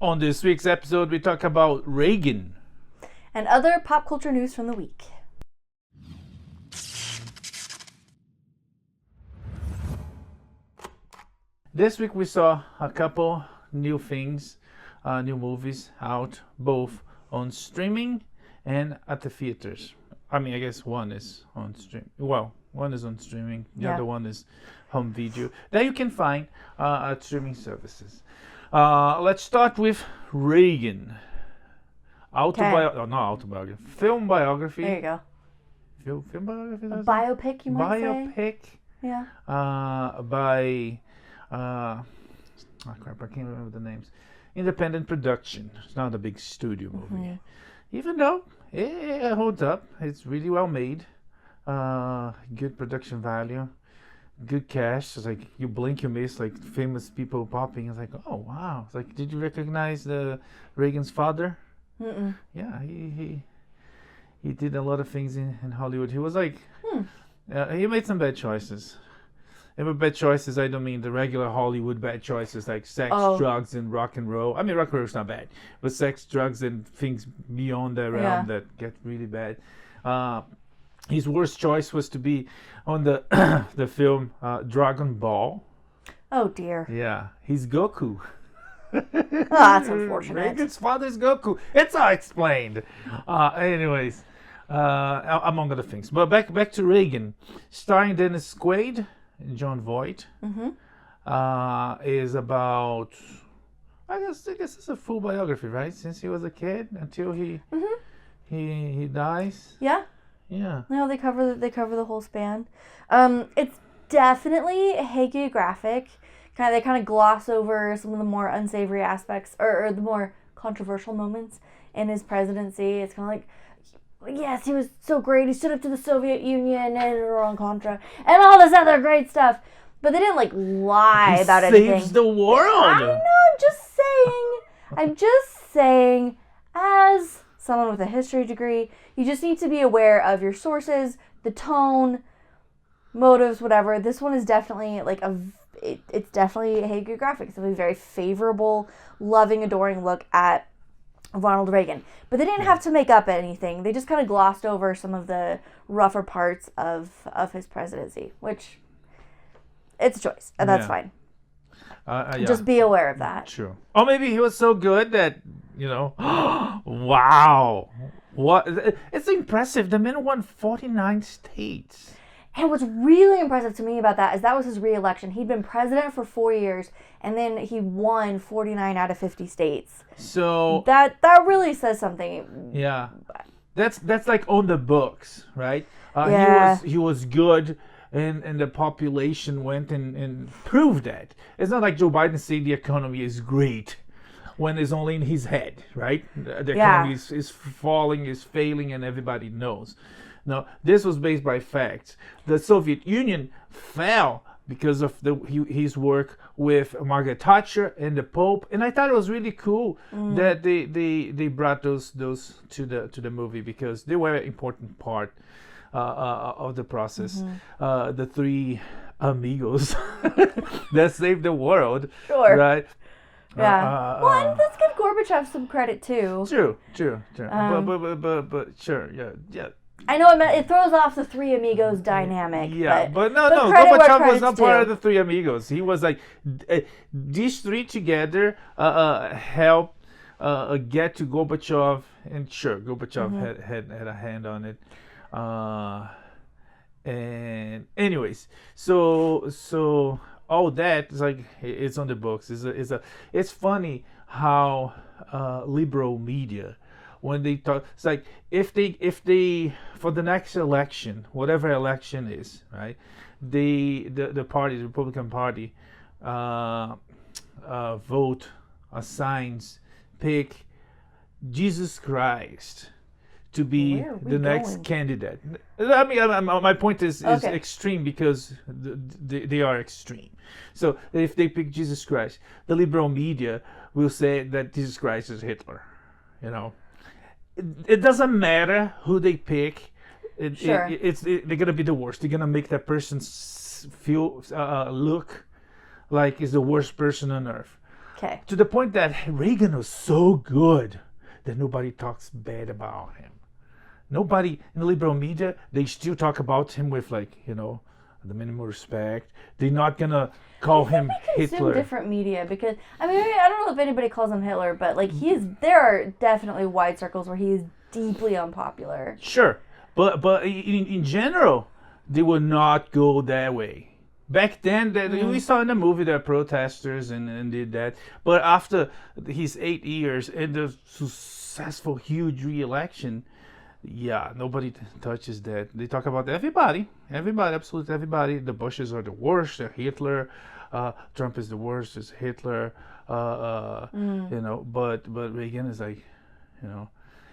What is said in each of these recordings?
On this week's episode, we talk about Reagan. And other pop culture news from the week. This week we saw a couple new things, new movies out, both on streaming and at the theaters. I mean, I guess one is on stream. Well, one is on streaming. The other one is home video that you can find at streaming services. Let's start with Reagan. Not autobiography. Film biography. There you go. Film biography? A biopic, you might say? Biopic. Yeah. By... I can't remember the names. Independent production. It's not a big studio movie. Mm-hmm. Even though it holds up. It's really well made. Good production value. Good cast. It's like you blink, you miss, like famous people popping. It's like, oh wow. It's like, did you recognize Reagan's father? Mm-mm. Yeah, he did a lot of things in Hollywood. He was like, he made some bad choices. And by bad choices, I don't mean the regular Hollywood bad choices like sex, drugs, and rock and roll. I mean, rock and roll is not bad, but sex, drugs, and things beyond that realm that get really bad. His worst choice was to be on the the film Dragon Ball. Oh dear. Yeah, he's Goku. That's unfortunate. Reagan's father's Goku. It's all explained. Anyways, among other things. But back to Reagan, starring Dennis Quaid and John Voight. Mm-hmm. Is about, I guess it's a full biography, right? Since he was a kid until he dies. Yeah. Yeah. No, they cover the whole span. It's definitely hagiographic. They kind of gloss over some of the more unsavory aspects or the more controversial moments in his presidency. It's kind of like, yes, he was so great. He stood up to the Soviet Union and Iran-Contra and all this other great stuff. But they didn't lie about anything. He saves the world. I know. I'm just saying, as someone with a history degree, you just need to be aware of your sources, the tone, motives, whatever. This one is definitely it's definitely hagiographic. It's a very favorable, loving, adoring look at Ronald Reagan. But they didn't have to make up anything. They just kind of glossed over some of the rougher parts of his presidency, which it's a choice, and that's fine. Just be aware of that. True. Or maybe he was so good that, wow. What? It's impressive. The man won 49 states. And what's really impressive to me about that is that was his re-election. He'd been president for 4 years, and then he won 49 out of 50 states. So that really says something. Yeah, that's like on the books, right? He was good, and the population went and proved that. It's not like Joe Biden saying the economy is great when it's only in his head, right? The economy is falling, is failing, and everybody knows. No, this was based by facts. The Soviet Union fell because of his work with Margaret Thatcher and the Pope, and I thought it was really cool that they brought those to the movie because they were an important part of the process. Mm-hmm. The three amigos that saved the world, right? Yeah. Well, and let's give Gorbachev some credit too. True. But sure, yeah. I know it throws off the Three Amigos dynamic. Yeah, but Gorbachev was not part of the Three Amigos. He was like, these three together helped get to Gorbachev, and sure, Gorbachev had a hand on it. And anyways, so all that is like, it's on the books. It's funny how liberal media, when they talk, it's like if they for the next election, whatever election is, right? The party, the Republican Party, vote, assigns, pick Jesus Christ to be the next candidate. I mean, my point is extreme because they are extreme. So if they pick Jesus Christ, the liberal media will say that Jesus Christ is Hitler. It doesn't matter who they pick. They're gonna be the worst. They're gonna make that person feel look like is the worst person on earth. Okay. To the point that Reagan was so good that nobody talks bad about him. Nobody in the liberal media, they still talk about him with the minimum respect. They're not gonna call him Hitler. Different media because I don't know if anybody calls him Hitler, but like there are definitely wide circles where he is deeply unpopular. Sure, but in general, they would not go that way. Back then, we saw in the movie the protesters and did that. But after his 8 years and the successful huge re-election, nobody touches that. They talk about everybody, absolutely everybody. The Bushes are the worst. They're Hitler. Trump is the worst. Is Hitler. But Reagan is like,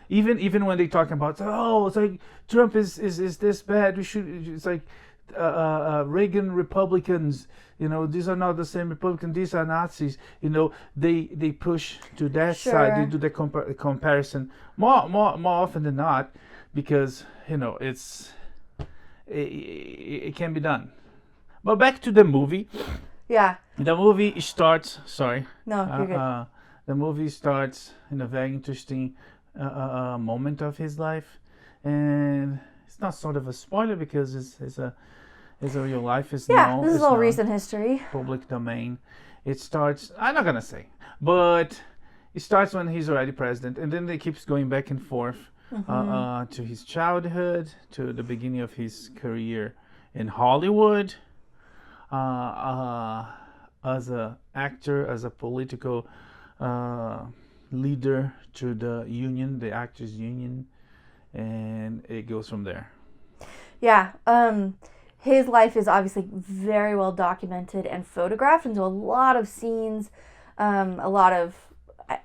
even when they talking about it's like Trump is this bad. We should. It's like Reagan Republicans. These are not the same Republicans. These are Nazis. They push to that side. They do the comparison more often than not, because it can be done. But back to the movie. Yeah. The movie starts. Sorry. No, you're good. The movie starts in a very interesting moment of his life, and it's not sort of a spoiler because it's a real life. This is all recent history. Public domain. It starts. I'm not gonna say, but it starts when he's already president, and then it keeps going back and forth to his childhood, to the beginning of his career in Hollywood, as a actor, as a political leader to the union, the actors union, and it goes from there. Yeah. His life is obviously very well documented and photographed into a lot of scenes. A lot of,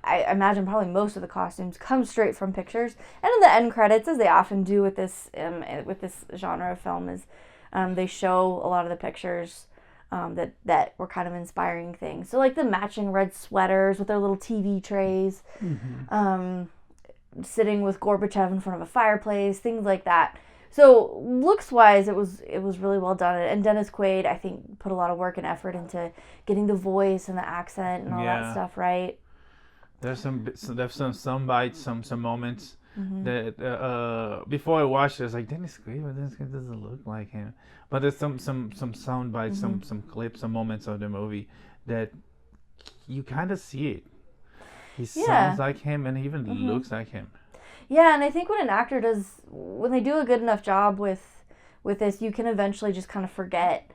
I imagine probably most of the costumes come straight from pictures. And in the end credits, as they often do with this genre of film, is they show a lot of the pictures that were kind of inspiring things. So like the matching red sweaters with their little TV trays, sitting with Gorbachev in front of a fireplace, things like that. So looks-wise, it was really well done. And Dennis Quaid, I think, put a lot of work and effort into getting the voice and the accent and all that stuff right. There's some bites, some moments that before I watched it, I was like, Dennis Quaid, but Dennis Quaid doesn't look like him. But there's some sound bites, some clips, some moments of the movie that you kind of see it. He sounds like him and even looks like him. Yeah, and I think when they do a good enough job with this, you can eventually just kind of forget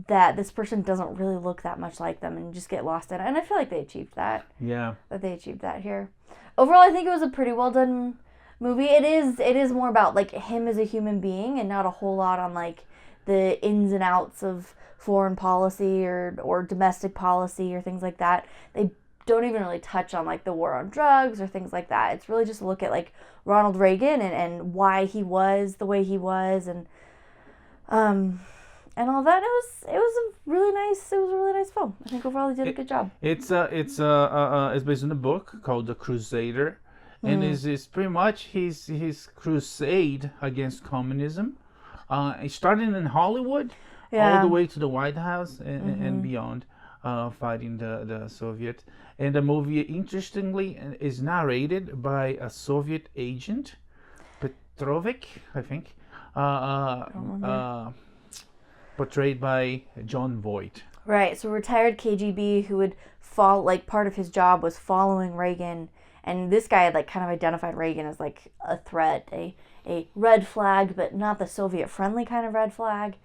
that this person doesn't really look that much like them and just get lost in it. And I feel like they achieved that. Yeah. That they achieved that here. Overall, I think it was a pretty well done movie. It is more about like him as a human being and not a whole lot on like the ins and outs of foreign policy or domestic policy or things like that. They don't even really touch on like the war on drugs or things like that. It's really just a look at like Ronald Reagan and why he was the way he was and all that. It was a really nice film. I think overall he did a good job. It's based on a book called The Crusader, and is pretty much his crusade against communism. Starting in Hollywood, all the way to the White House and beyond. Fighting the Soviet. And the movie, interestingly, is narrated by a Soviet agent, Petrovic, I think, portrayed by John Voight. Right, so retired KGB who would part of his job was following Reagan, and this guy had like kind of identified Reagan as like a threat, a red flag, but not the Soviet-friendly kind of red flag.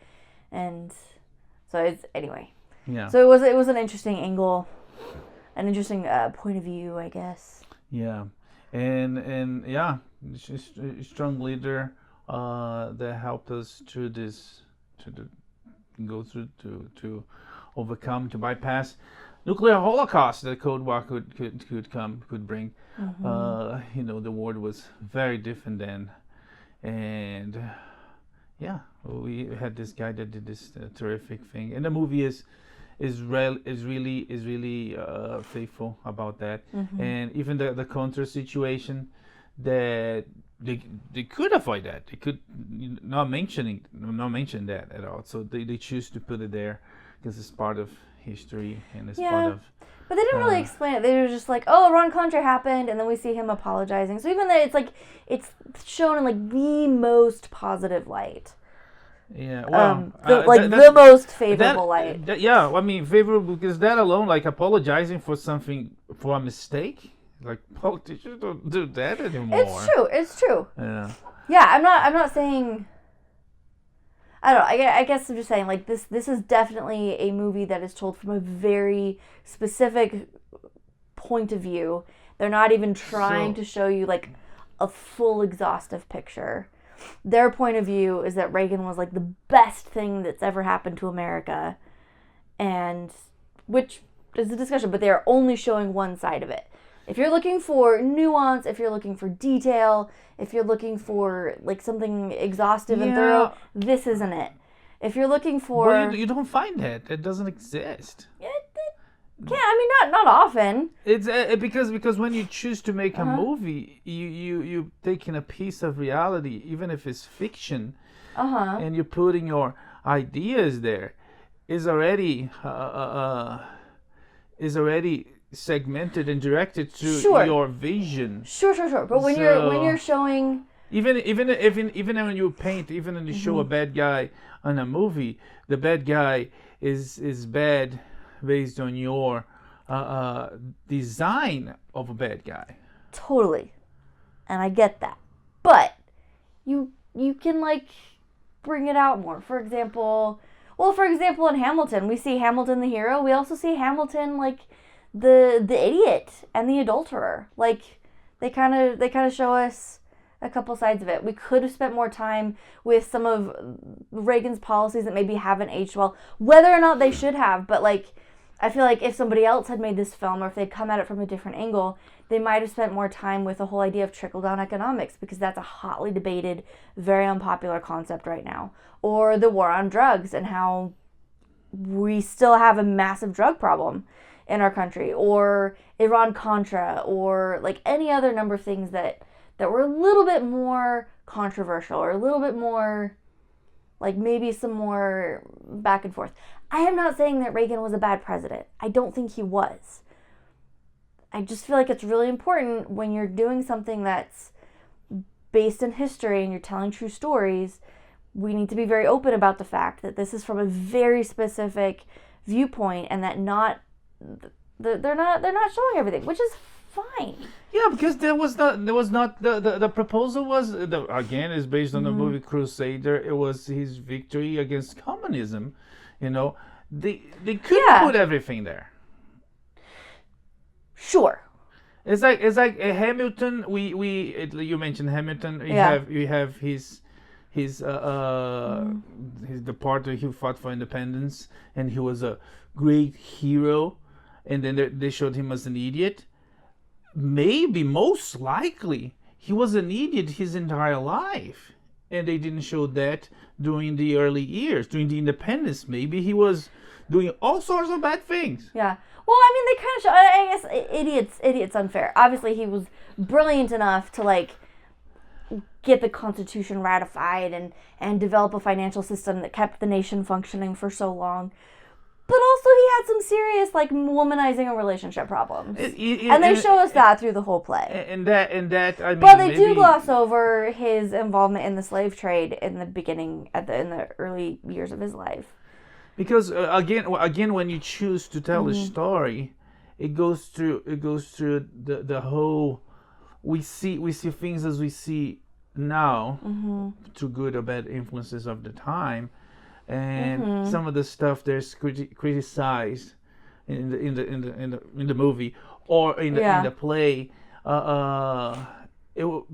And so it's, anyway. Yeah. So it was an interesting angle, an interesting point of view, I guess. Yeah, and yeah, she's a strong leader that helped us through this, to overcome, to bypass nuclear holocaust that Cold War could bring. The world was very different then, and yeah, we had this guy that did this terrific thing, and the movie is really faithful about that. And even the counter situation that they could avoid that. They could not mention that at all. So they choose to put it there because it's part of history and it's part of But they didn't really explain it. They were just like, oh, Iran-Contra happened, and then we see him apologizing. So even though it's shown in like the most positive light. Yeah, well, the most favorable light. Yeah, I mean, favorable because that alone, like apologizing for something, for a mistake, like politicians don't do that anymore. It's true. Yeah. Yeah, I'm not saying. I don't know. I guess I'm just saying, like, this is definitely a movie that is told from a very specific point of view. They're not even trying to show you, like, a full exhaustive picture. Their point of view is that Reagan was, like, the best thing that's ever happened to America. And, which is a discussion, but they are only showing one side of it. If you're looking for nuance, if you're looking for detail, if you're looking for like something exhaustive and thorough, this isn't it. If you're looking for, well, you don't find that. It doesn't exist. Not often. It's because when you choose to make a movie, you taking a piece of reality, even if it's fiction, and you're putting your ideas there, is already segmented and directed to your vision. Sure. But when you're showing, even when you paint, even when you show a bad guy on a movie, the bad guy is bad based on your design of a bad guy. Totally, and I get that, but you can like bring it out more. For example, in Hamilton, we see Hamilton the hero. We also see Hamilton like the idiot and the adulterer. Like they kind of show us a couple sides of it. We could have spent more time with some of Reagan's policies that maybe haven't aged well, whether or not they should have. But like, I feel like if somebody else had made this film, or if they'd come at it from a different angle, they might have spent more time with the whole idea of trickle-down economics, because that's a hotly debated, very unpopular concept right now. Or the war on drugs and how we still have a massive drug problem in our country, or Iran-Contra, or like any other number of things that were a little bit more controversial, or a little bit more, like maybe some more back and forth. I am not saying that Reagan was a bad president. I don't think he was. I just feel like it's really important when you're doing something that's based in history and you're telling true stories, we need to be very open about the fact that this is from a very specific viewpoint, and that they're not showing everything, which is fine. Yeah, because the proposal was again is based on the movie Crusader. It was his victory against communism. You know, they couldn't put everything there. Sure. It's like Hamilton. You mentioned Hamilton. You have his the part where he fought for independence, and he was a great hero, and then they showed him as an idiot. Maybe, most likely, he was an idiot his entire life, and they didn't show that during the early years, during the independence. Maybe he was doing all sorts of bad things. Yeah. Well, I mean, they kind of show, I guess idiot's unfair. Obviously, he was brilliant enough to, like, get the Constitution ratified and develop a financial system that kept the nation functioning for so long. But also he had some serious, like, womanizing and relationship problems. And they show us that through the whole play. And that, I mean, but they do gloss over his involvement in the slave trade in the beginning, in the early years of his life. Because again, when you choose to tell a story, it goes through the whole. We see things as we see now, through good or bad influences of the time. And some of the stuff there's criticized in the movie or in the play,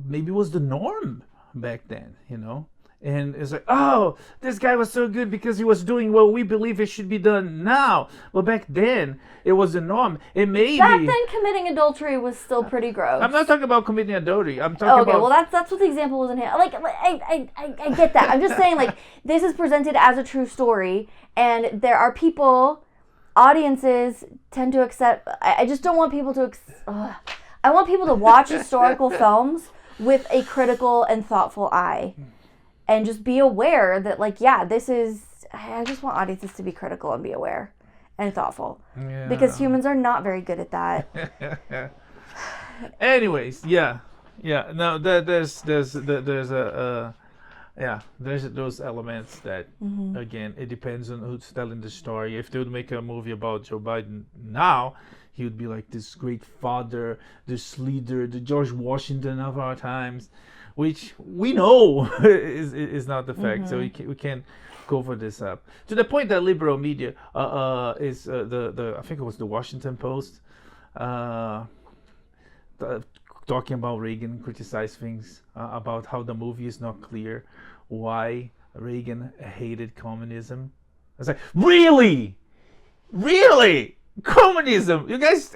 maybe was the norm back then, you know. And it's like, oh, this guy was so good because he was doing what we believe it should be done now. Well, back then it was the norm. It may back then committing adultery was still pretty gross. I'm not talking about committing adultery. I'm talking about. Okay, well that's what the example was in here. Like I get that. I'm just saying, like, this is presented as a true story, and there are people, audiences tend to accept. I just don't want people to. I want people to watch historical films with a critical and thoughtful eye. And just be aware that, like, this is... I just want audiences to be critical and be aware. and thoughtful. Yeah. Because humans are not very good at that. Anyways, yeah. No, there's those elements that again, it depends on who's telling the story. If they would make a movie about Joe Biden now, he would be like this great father, this leader, the George Washington of our times, which we know is not the fact. So we can't cover this up to the point that liberal media is the I think it was the Washington Post talking about Reagan, criticize things about how the movie is not clear why Reagan hated communism. It's like, really communism, you guys.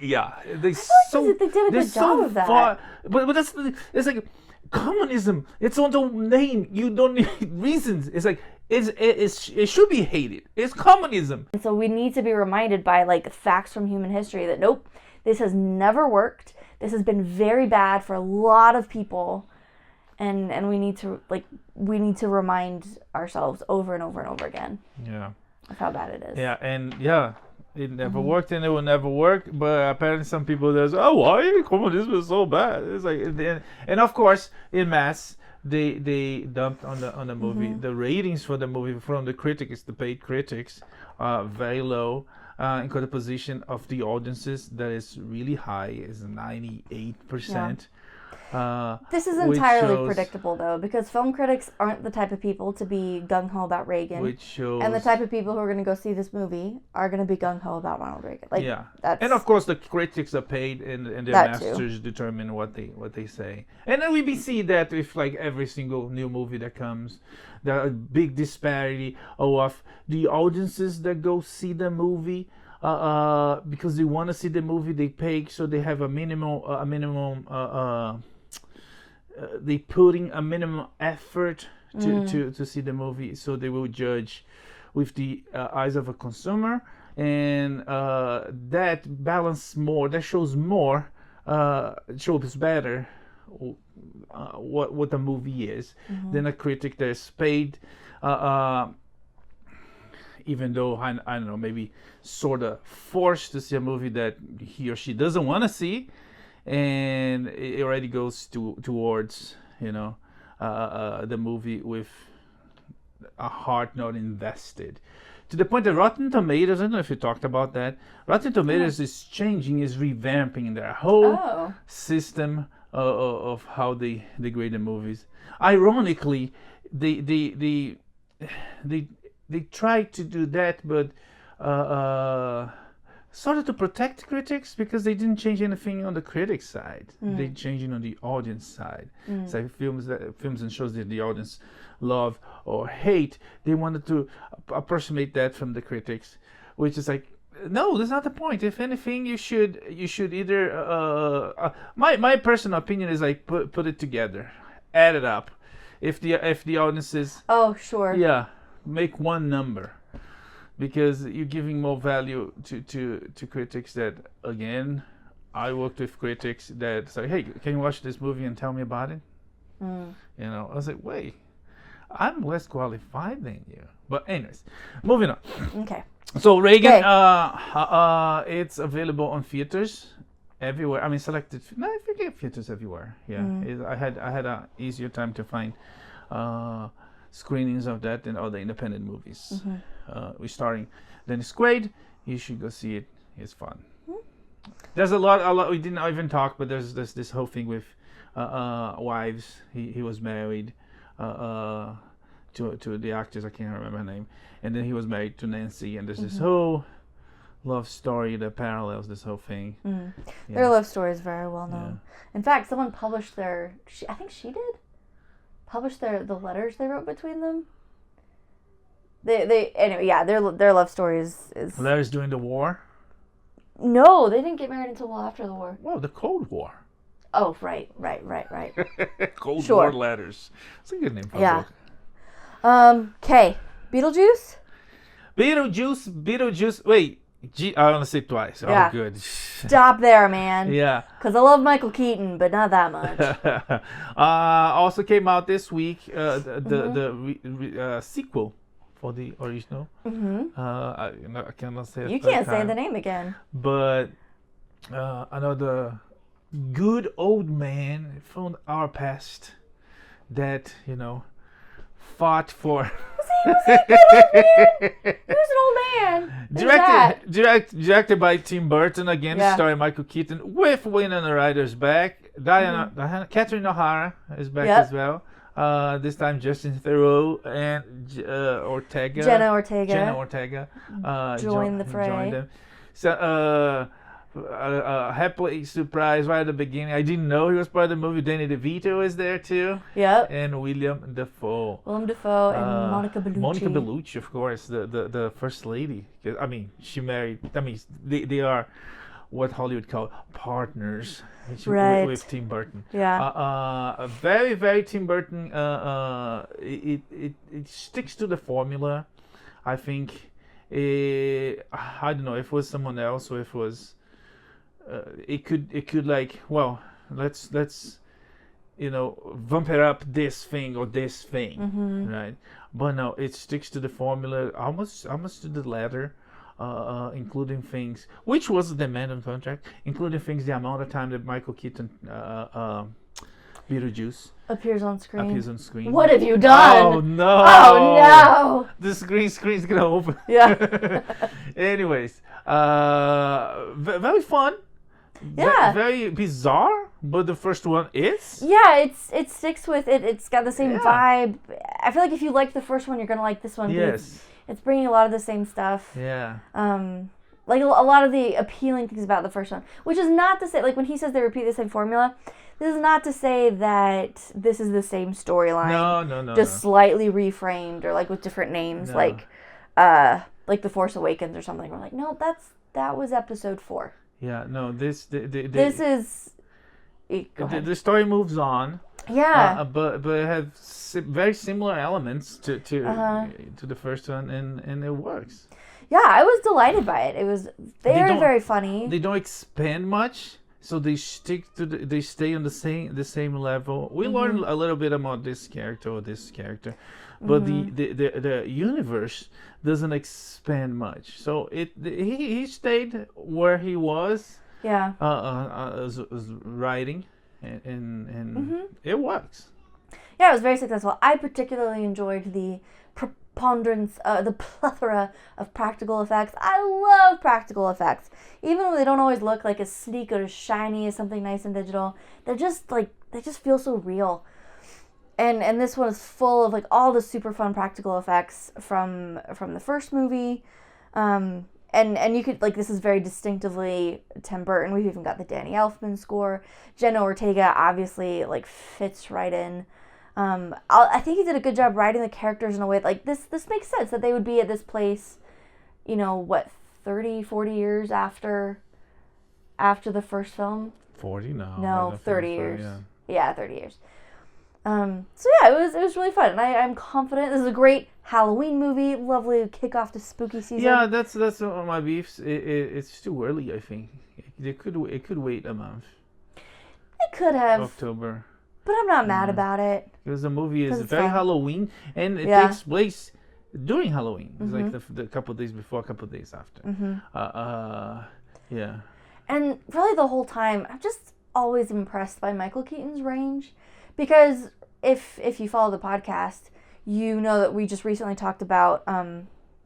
They they did a good job of that. but that's, it's like communism, it's on the name, you don't need reasons. It's like it should be hated. It's communism. And so we need to be reminded by like facts from human history that nope, this has never worked. This has been very bad for a lot of people, and we need to remind ourselves over and over and over again. Yeah. Of how bad it is. Yeah, and it never worked, and it will never work. But apparently, some people there's why communism is so bad. It's like, and of course, in mass, they dumped on the movie. The ratings for the movie from the critics, the paid critics, are very low. In the position of the audiences that is really high, is 98%. This is entirely predictable, though, because film critics aren't the type of people to be gung-ho about Reagan. Which shows... And the type of people who are going to go see this movie are going to be gung-ho about Ronald Reagan. Like, and of course the critics are paid, and their masters determine what they say. And then we see that with like every single new movie that comes, there are a big disparity of the audiences that go see the movie. Because they want to see the movie, they pay, so they have a minimum. They putting a minimum effort to see the movie, so they will judge with the eyes of a consumer, and that balance more, that shows more, shows better what the movie is than a critic that's paid. Even though I don't know, maybe sort of forced to see a movie that he or she doesn't want to see, and it already goes towards the movie with a heart not invested, to the point that Rotten Tomatoes, I don't know if you talked about that, Rotten Tomatoes is changing, is revamping their whole system of how they grade the movies. Ironically, they tried to do that, but sort of to protect critics, because they didn't change anything on the critics side. They changed it on the audience side. So films and shows that the audience love or hate, they wanted to approximate that from the critics, which is like, no, that's not the point. If anything, you should either my personal opinion is like put it together, add it up. If the audience is make one number, because you're giving more value to critics that, again, I worked with critics that say, hey, can you watch this movie and tell me about it? I was like, wait, I'm less qualified than you. But anyways, moving on. Okay. So Reagan, it's available on theaters everywhere. I mean, selected. No, I forget theaters everywhere. Yeah, I had a easier time to find screenings of that than other independent movies. We're starting Dennis Quaid. You should go see it. It's fun. There's a lot. We didn't even talk, but there's this whole thing with wives. He was married to the actress, I can't remember her name, and then he was married to Nancy, and there's this whole love story that parallels this whole thing. Their love story is very well known. In fact, someone published I think she did publish the letters they wrote between them. Their love story is letters during the war. No, they didn't get married until well after the war. Well, the Cold War. Oh, right. Cold War letters. It's a good name for a book. Okay. Beetlejuice. Wait, I want to say it twice. Yeah. Oh, good. Stop there, man. Yeah. Because I love Michael Keaton, but not that much. Also came out this week the sequel for the original. I cannot say it. You can't say the name again. But another good old man from our past that fought for. Was he a good old man? He was an old man. Directed by Tim Burton again, starring Michael Keaton with Winona Ryder's back. Catherine Ohara is back as well. This time Justin Theroux and Ortega. Jenna Ortega. Joined the fray. Joined them. So happily surprised right at the beginning. I didn't know he was part of the movie. Danny DeVito is there too. Yep. And Willem Dafoe. And Monica Bellucci. Monica Bellucci, of course, the first lady. I mean, she married. I mean, they are what Hollywood call partners. With Tim Burton. Yeah. Very, very Tim Burton. It sticks to the formula. I think. I don't know if it was someone else or if it was. It could like, well, let's vampire up this thing or this thing, right? But no, it sticks to the formula almost to the letter. Including things, which was the demand on contract, including things, the amount of time that Michael Keaton, Beetlejuice, appears on screen. What have you done? Oh no! Oh no! The screen's gonna open. Yeah. Anyways, very fun. Yeah. Very bizarre, but the first one is. Yeah, it sticks with it. It's got the same vibe. I feel like if you like the first one, you're gonna like this one. Yes. It's bringing a lot of the same stuff. Yeah. Like a lot of the appealing things about the first one, which is not to say, like when he says they repeat the same formula, this is not to say that this is the same storyline. No. Just slightly reframed or like with different names, No. like The Force Awakens or something. We're like, no, that was episode 4. Yeah. No. This is. The story moves on. Yeah. But it has very similar elements to the first one, and it works. Yeah, I was delighted by it. It was very funny. They don't expand much, so they stick to they stay on the same level. We learn a little bit about this character or this character, but the universe doesn't expand much. So he stayed where he was. Yeah. As writing. And it works. Yeah, it was very successful. I particularly enjoyed the preponderance, the plethora of practical effects. I love practical effects. Even when they don't always look like as sleek or as shiny as something nice and digital, they just feel so real. And this one is full of like all the super fun practical effects from the first movie. And you could, like, this is very distinctively Tim Burton. We've even got the Danny Elfman score. Jenna Ortega obviously, like, fits right in. I think he did a good job writing the characters in a way, like, this makes sense that they would be at this place, 30, 40 years after the first film? 40? No, 30 years. 40, yeah, 30 years. So yeah, it was really fun, and I'm confident. This is a great Halloween movie, lovely kickoff to spooky season. Yeah, that's one of my beefs. It's too early, I think. It could wait a month. It could have October. But I'm not mad about it. Because the movie is very fun. Halloween, and it takes place during Halloween. It's like the couple of days before, a couple of days after. Yeah. And really the whole time, I'm just always impressed by Michael Keaton's range. Because if you follow the podcast, you know that we just recently talked about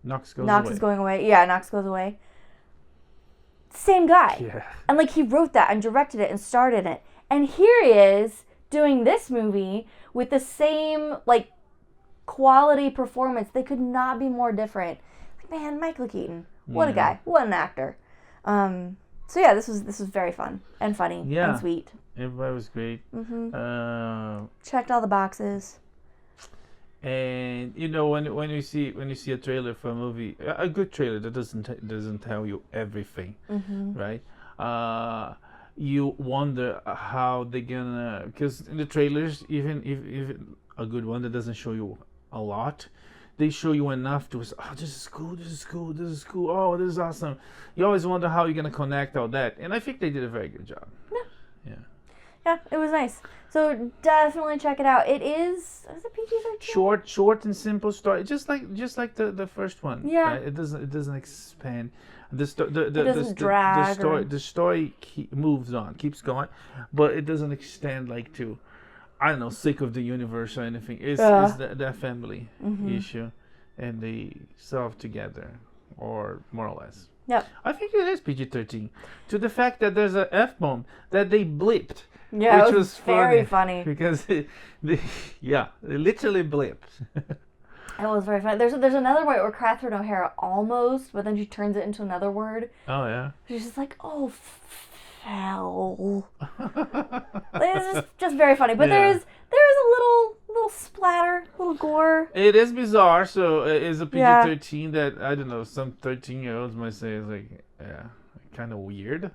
Knox is going away. Yeah, Knox goes away. Same guy. Yeah. And like he wrote that and directed it and started it. And here he is doing this movie with the same like quality performance. They could not be more different. Like, man, Michael Keaton. What a guy. What an actor. So yeah, this was very fun and funny and sweet. Everybody was great. Checked all the boxes. And when you see a trailer for a movie, a good trailer that doesn't tell you everything, right? You wonder how they're gonna, because in the trailers, even if a good one that doesn't show you a lot, they show you enough to say, oh, this is cool, oh, this is awesome. You always wonder how you're gonna connect all that, and I think they did a very good job. Yeah, it was nice. So definitely check it out. Is it PG-13? Short and simple story, just like the first one. Yeah. Right? It doesn't expand. It doesn't drag. The story moves on, keeps going, but it doesn't extend like to, I don't know, sake of the universe or anything. It's that family issue, and they solve together, or more or less. Yep. I think it is PG-13. To the fact that there's an F-bomb that they blipped. Yeah, which it was very funny. Because they literally blipped. It was very funny. There's another word where Catherine O'Hara almost, but then she turns it into another word. Oh, yeah. She's just like, oh, fell. It's just very funny. But there is a little splatter, little gore. It is bizarre, so it is a PG-13 that, I don't know, some 13-year-olds might say is like, kind of weird.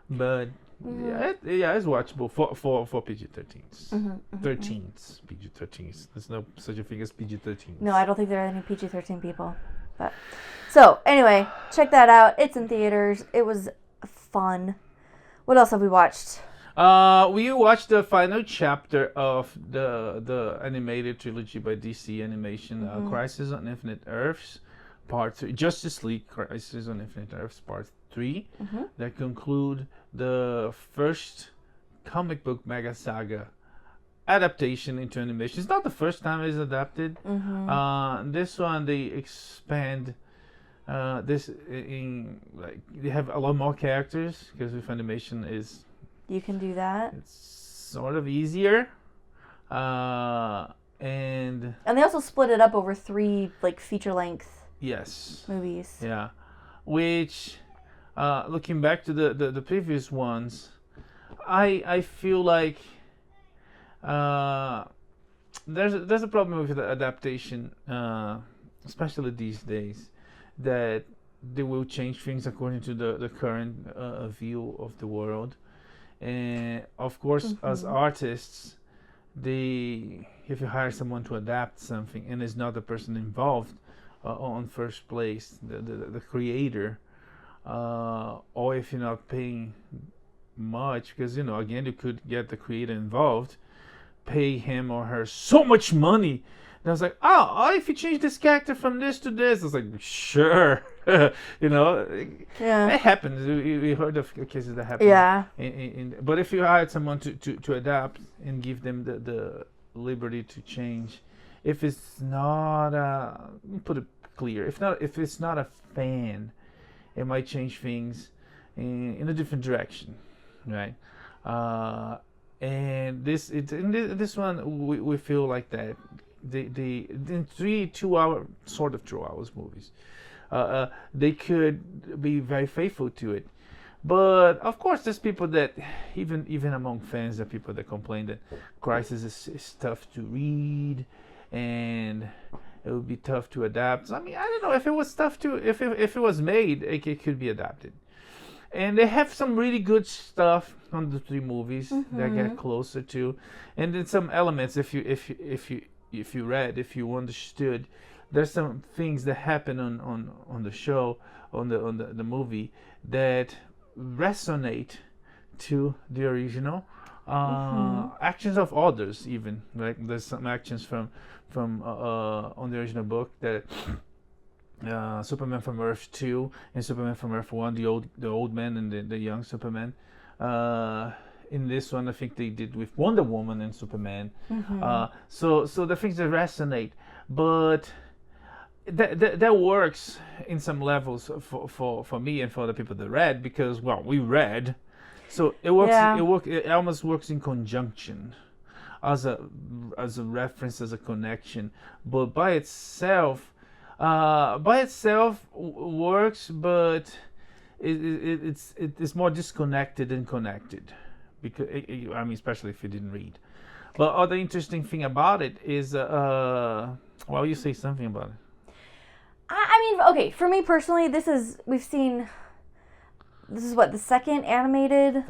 But... it's watchable for PG-13s. 13s, PG-13s. There's no such a thing as PG-13s. No, I don't think there are any PG-13 people. But so anyway, check that out. It's in theaters. It was fun. What else have we watched? We watched the final chapter of the animated trilogy by DC Animation, Crisis on Infinite Earths, Part 3. Justice League Crisis on Infinite Earths, Part 3. That conclude the first comic book mega saga adaptation into animation. It's not the first time it's adapted. This one they expand this in, like, they have a lot more characters, because with animation is you can do that. It's sort of easier. And they also split it up over 3 like feature length movies. Yeah. Which looking back to the previous ones, I feel like there's a problem with the adaptation, especially these days, that they will change things according to the current view of the world. And of course, as artists, if you hire someone to adapt something and is not the person involved on first place, the creator, or if you're not paying much, because again, you could get the creator involved, pay him or her so much money. And I was like, if you change this character from this to this, I was like, sure. It happens. We heard of cases that happen. Yeah. But if you hired someone to adapt and give them the liberty to change, if it's not put it clear, if it's not a fan, it might change things in a different direction, right? And this one we feel like that. In 3 2-hour sort of 2 hours movies, they could be very faithful to it. But of course, there's people that even among fans, there are people that complain that Crisis is tough to read and it would be tough to adapt. I mean, I don't know if it was tough to if it was made, it could be adapted. And they have some really good stuff on the 3 movies that get closer to, and then some elements. If you read, if you understood, there's some things that happen on the show, on the movie, that resonate to the original actions of others. Even like there's some actions from on the original book that Superman from Earth 2 and Superman from Earth 1, the old man and the young Superman. In this one, I think they did with Wonder Woman and Superman. So the things that resonate, but that works in some levels for me and for the people that read, because we read, so it works. Yeah. It almost works in conjunction, as a reference, as a connection. But by itself works, but it's more disconnected than connected. Because especially if you didn't read. But other interesting thing about it is, you say something about it. Okay, for me personally, this is what, the second animated?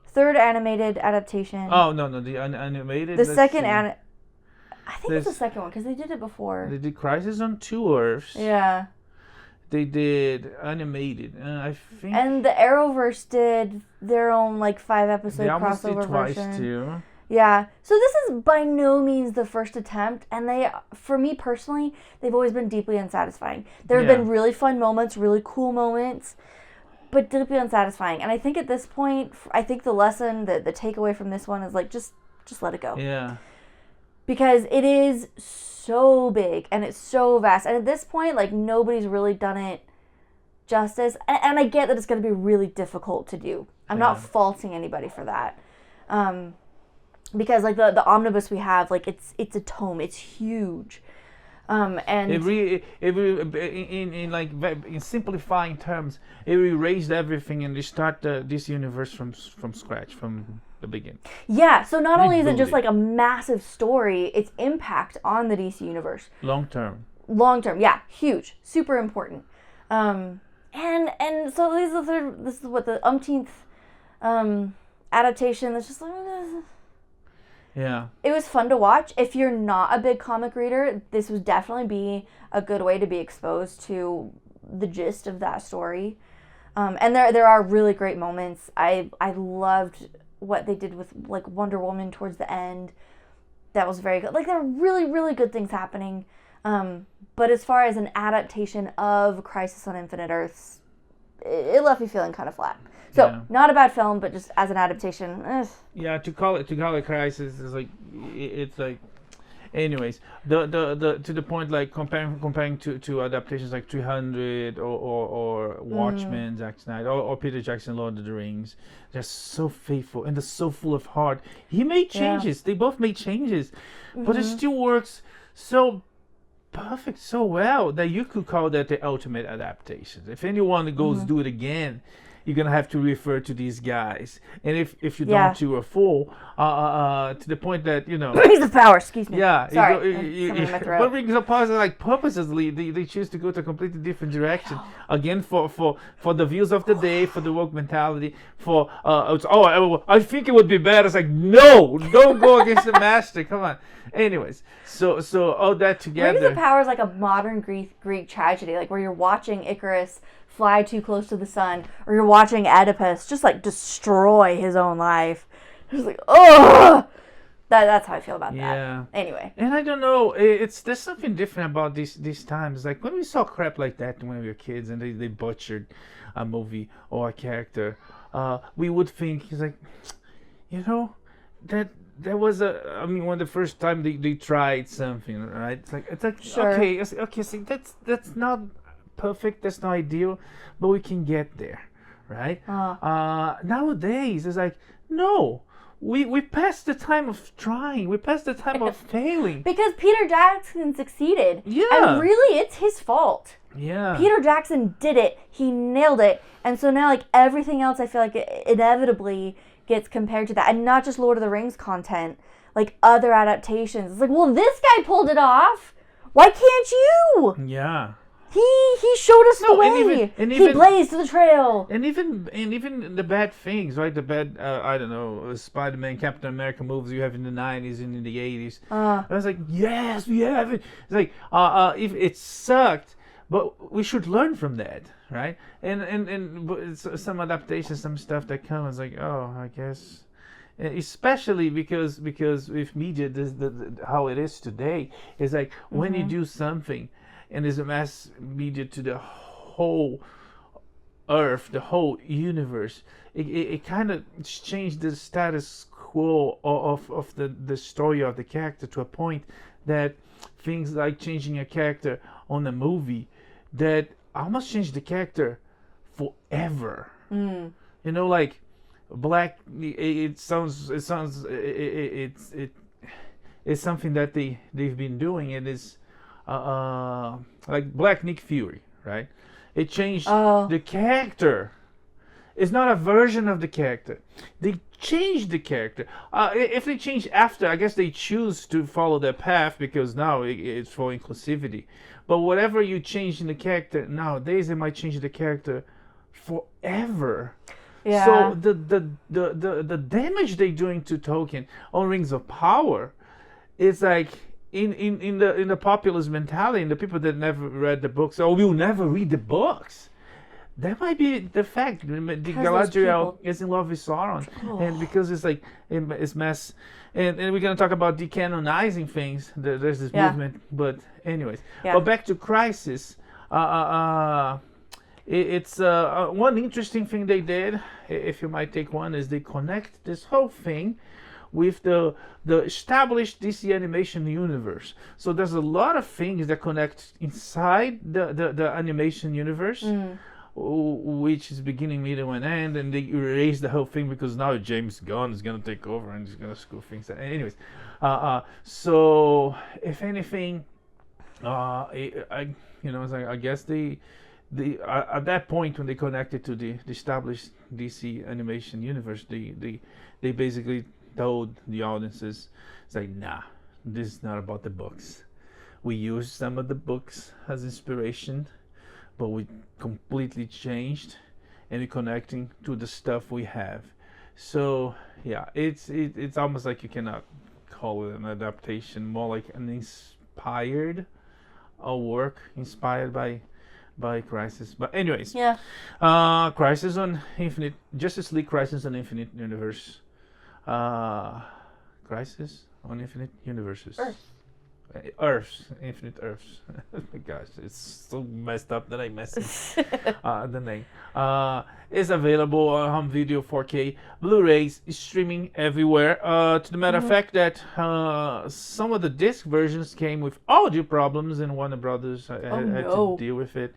Third animated adaptation. Oh, no, the animated. The second I think it's the second one, because they did it before. They did Crisis on 2 Earths. Yeah. they did animated. I think And the Arrowverse did their own like 5-episode they almost did crossover twice version. too. Yeah. So this is by no means the first attempt, and they, for me personally, they've always been deeply unsatisfying. There have Yeah. been really fun moments, really cool moments, but deeply unsatisfying. And I think at this point, I think the lesson, the takeaway from this one is like, just let it go. Yeah. Because it is so big and it's so vast. And at this point, like, nobody's really done it justice. And I get that it's going to be really difficult to do. I'm not faulting anybody for that. Because like the omnibus we have, like it's a tome, it's huge, and in simplifying terms, it erased everything and they start this universe from scratch, from the beginning. Yeah, so not only is it just Rebooted. like a massive story, its impact on the DC universe, Long term, yeah, huge, super important, and so this is what the umpteenth adaptation. That's just like. yeah. It was fun to watch. If you're not a big comic reader, this would definitely be a good way to be exposed to the gist of that story. And there are really great moments. I loved what they did with like Wonder Woman towards the end. That was very good. Like there are really, really good things happening. But as far as an adaptation of Crisis on Infinite Earths, it left me feeling kind of flat. So not a bad film, but just as an adaptation. Yeah, to call it Crisis is like it's like. Anyways, the to the point, like comparing to adaptations like 300 or Watchmen, Zack Snyder, or Peter Jackson, Lord of the Rings, they're so faithful and they're so full of heart. He made changes. They both made changes, but it still works so perfect, so well that you could call that the ultimate adaptation. If anyone goes do it again, you're gonna have to refer to these guys, and if you don't, you're a fool. To the point that Rings of Power. Excuse me. Yeah. Sorry. Something in my throat. But Rings of Power, like purposely, they choose to go to a completely different direction. Again, for the views of the day, for the woke mentality, for I think it would be better. It's like, no, don't go against the master. Come on. Anyways, so all that together. Rings of Power is like a modern Greek tragedy, like where you're watching Icarus fly too close to the sun, or you're watching Oedipus just like destroy his own life. It's like, oh, that's how I feel about that. Anyway, and I don't know, there's something different about these times. Like when we saw crap like that when we were kids, and they butchered a movie or a character, we would think it's like, that was one of the first time they tried something, right? It's like sure. okay, see, that's not perfect, that's not ideal, but we can get there, right? Nowadays it's like, no, we passed the time of trying, we passed the time of failing, because Peter Jackson succeeded. And really it's his fault. Peter Jackson did it, he nailed it, and so now like everything else I feel like it inevitably gets compared to that, and not just Lord of the Rings content, like other adaptations. It's like, well, this guy pulled it off, why can't you? He showed us the way. He blazed the trail. And even the bad things, right? The bad, I don't know, Spider-Man, Captain America movies you have in the 90s and in the 80s. I was like, yes, we have it. It's like, if it sucked, but we should learn from that, right? And some adaptations, some stuff that comes, like, oh, I guess. Especially because with media, how it is today, is like when you do something, and there's a mass media to the whole earth, the whole universe, it kind of changed the status quo of the story of the character to a point that things like changing a character on a movie that almost changed the character forever. Like Black. It's something that they've been doing. It is. Like Black Nick Fury, right? It changed the character. It's not a version of the character. They changed the character. If they change after, I guess they choose to follow their path because now it's for inclusivity. But whatever you change in the character nowadays, they might change the character forever. So the damage they're doing to Tolkien on Rings of Power is like, in the populace mentality, in the people that never read the books, or will never read the books, that might be the fact. The Galadriel is in love with Sauron, and because it's like it's mess. And we're gonna talk about decanonizing things. There's this movement, but anyways. But back to Crisis. It's one interesting thing they did, if you might take one, is they connect this whole thing with the established DC animation universe. So there's a lot of things that connect inside the animation universe, which is beginning, middle, and end, and they erase the whole thing because now James Gunn is gonna take over and he's gonna screw things out. Anyways, so if anything, I guess at that point when they connected to the established DC animation universe, they basically told the audiences, it's like, nah, this is not about the books. We used some of the books as inspiration, but we completely changed and we're connecting to the stuff we have. So yeah, it's almost like you cannot call it an adaptation, more like an inspired work inspired by Crisis. But anyways, Crisis on Infinite, Justice League Crisis on Infinite Universe. Crisis on Infinite Universes. Earths, Infinite Earths. Oh my gosh, it's so messed up that I messed up the name. Is available on home video, 4K, Blu-rays, streaming everywhere. To the matter of fact that some of the disc versions came with audio problems, and Warner Brothers had to deal with it.